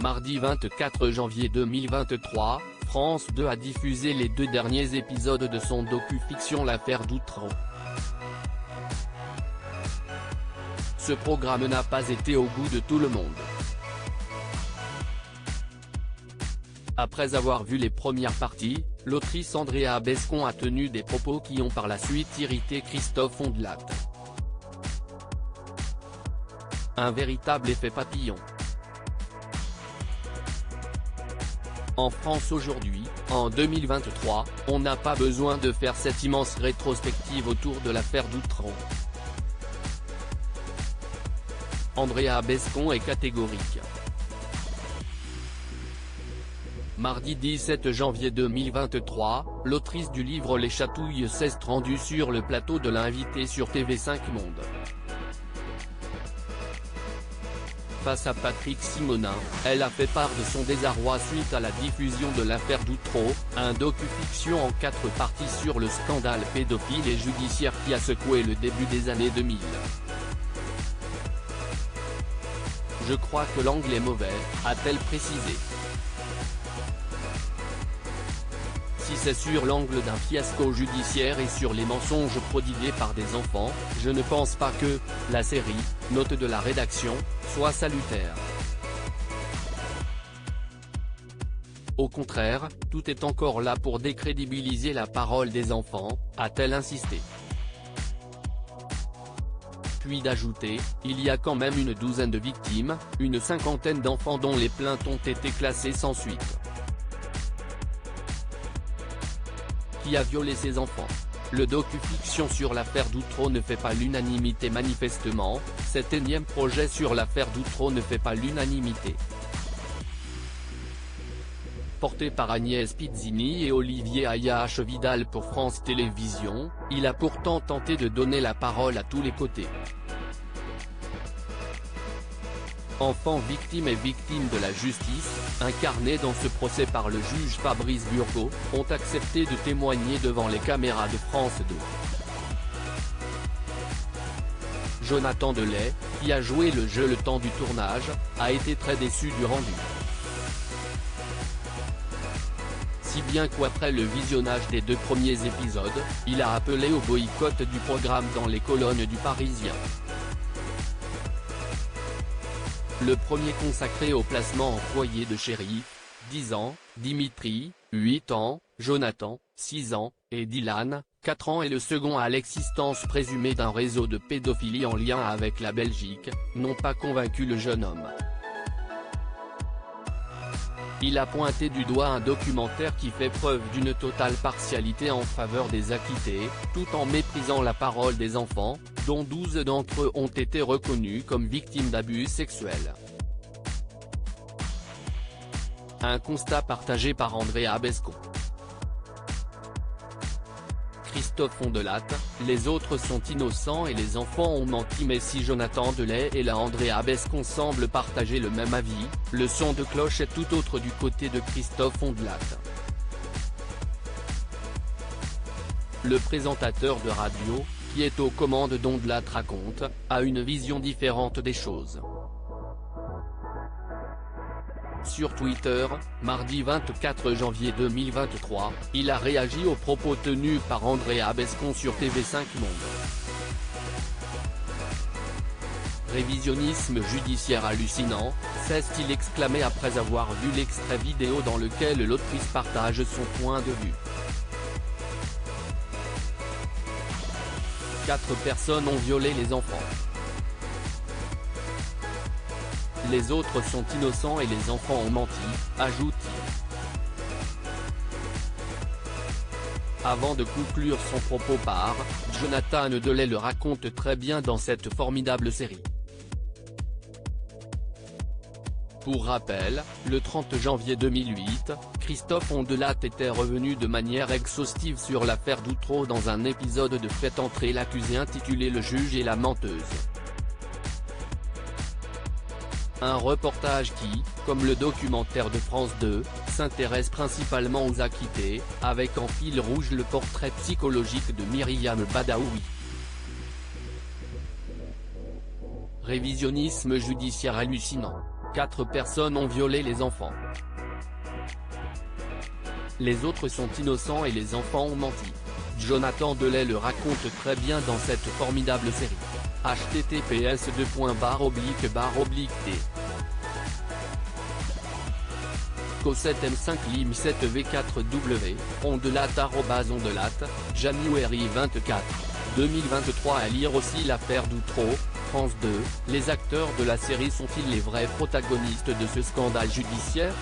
Mardi 24 janvier 2023, France 2 a diffusé les 2 derniers épisodes de son docu-fiction L'affaire d'Outreau. Ce programme n'a pas été au goût de tout le monde. Après avoir vu les premières parties, l'autrice Andrea Bescond a tenu des propos qui ont par la suite irrité Christophe Ondelat. Un véritable effet papillon. En France aujourd'hui, en 2023, on n'a pas besoin de faire cette immense rétrospective autour de l'affaire d'Outreau. Andrea Bescond est catégorique. Mardi 17 janvier 2023, l'autrice du livre Les Chatouilles s'est rendue sur le plateau de l'invité sur TV5 Monde. Face à Patrick Simonin, elle a fait part de son désarroi suite à la diffusion de l'affaire d'Outreau, un docu-fiction en 4 parties sur le scandale pédophile et judiciaire qui a secoué le début des années 2000. Je crois que l'angle est mauvais, a-t-elle précisé. Si c'est sur l'angle d'un fiasco judiciaire et sur les mensonges prodigués par des enfants, je ne pense pas que « la série », note de la rédaction, soit salutaire. Au contraire, tout est encore là pour décrédibiliser la parole des enfants, a-t-elle insisté. Puis d'ajouter, il y a quand même une douzaine de victimes, une cinquantaine d'enfants dont les plaintes ont été classées sans suite. Qui a violé ses enfants? Le docu-fiction sur l'affaire d'Outreau ne fait pas l'unanimité manifestement, cet énième projet sur l'affaire d'Outreau ne fait pas l'unanimité. Porté par Agnès Pizzini et Olivier Ayache Vidal pour France Télévisions, il a pourtant tenté de donner la parole à tous les côtés. Enfants victimes et victimes de la justice, incarnés dans ce procès par le juge Fabrice Burgot, ont accepté de témoigner devant les caméras de France 2. Jonathan Delay, qui a joué le jeu le temps du tournage, a été très déçu du rendu. Si bien qu'après le visionnage des 2 premiers épisodes, il a appelé au boycott du programme dans les colonnes du Parisien. Le premier consacré au placement en foyer de shérif, 10 ans, Dimitri, 8 ans, Jonathan, 6 ans, et Dylan, 4 ans et le second à l'existence présumée d'un réseau de pédophilie en lien avec la Belgique, n'ont pas convaincu le jeune homme. Il a pointé du doigt un documentaire qui fait preuve d'une totale partialité en faveur des acquittés, tout en méprisant la parole des enfants, dont 12 d'entre eux ont été reconnus comme victimes d'abus sexuels. Un constat partagé par Andrea Bescond. Christophe Ondelat, les autres sont innocents et les enfants ont menti. Mais si Jonathan Delay et la Andrea Bescond semblent partager le même avis, le son de cloche est tout autre du côté de Christophe Ondelat. Le présentateur de radio, qui est aux commandes d'Ondelat raconte, a une vision différente des choses. Sur Twitter, mardi 24 janvier 2023, il a réagi aux propos tenus par Andrea Bescond sur TV5 Monde. Révisionnisme judiciaire hallucinant, s'est-il exclamé après avoir vu l'extrait vidéo dans lequel l'autrice partage son point de vue. 4 personnes ont violé les enfants. Les autres sont innocents et les enfants ont menti, ajoute-t-il. Avant de conclure son propos par « Jonathan Delay le raconte très bien dans cette formidable série ». Pour rappel, le 30 janvier 2008, Christophe Ondelat était revenu de manière exhaustive sur l'affaire d'Outreau dans un épisode de Faites entrer l'accusé intitulé Le juge et la menteuse. Un reportage qui, comme le documentaire de France 2, s'intéresse principalement aux acquittés, avec en fil rouge le portrait psychologique de Myriam Badaoui. Révisionnisme judiciaire hallucinant. 4 personnes ont violé les enfants. Les autres sont innocents et les enfants ont menti. Jonathan Delay le raconte très bien dans cette formidable série. https://t. Co7M5 Lim 7V4W, ondelat@ondelat, January 24, 2023. À lire aussi l'affaire d'Outreau, France 2, les acteurs de la série sont-ils les vrais protagonistes de ce scandale judiciaire ?